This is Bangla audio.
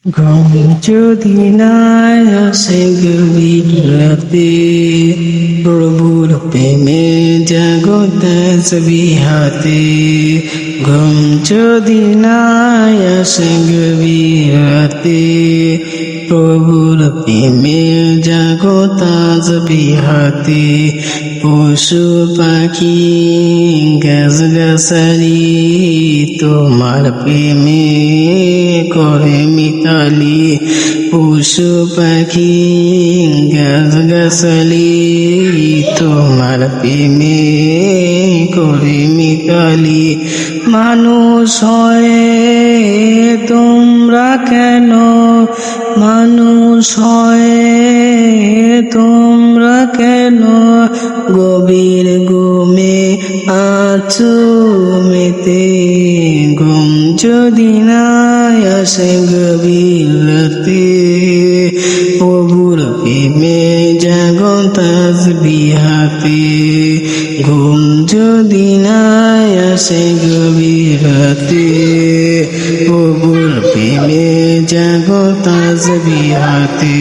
ঘুম যদি না আসে গভীর রাতে, প্রভুর প্রেমে জাগো তাসবিহাতে। ঘুম যদি না আসে গভীর রাতে, প্রভুর প্রেমে জাগো তাসবিহাতে। পশু পাখি গাছগাছালি তোমার প্রেমে করে মিতালি। পশু পাখি গাছগাছালি তোমার প্রেমে করে মিতালি। মানুষ হয়ে তোমরা কেন, মানুষ হয়ে তোমরা কেন গভীর ঘুমে আছো মেতে। ঘুম যদি না আসে গভীর রাতে, প্রভুর প্রেমে জাগো তাসবিহাতে। ঘুম যদি না আসে গভীর রাতে, প্রভুর প্রেমে জাগো তাসবিহাতে।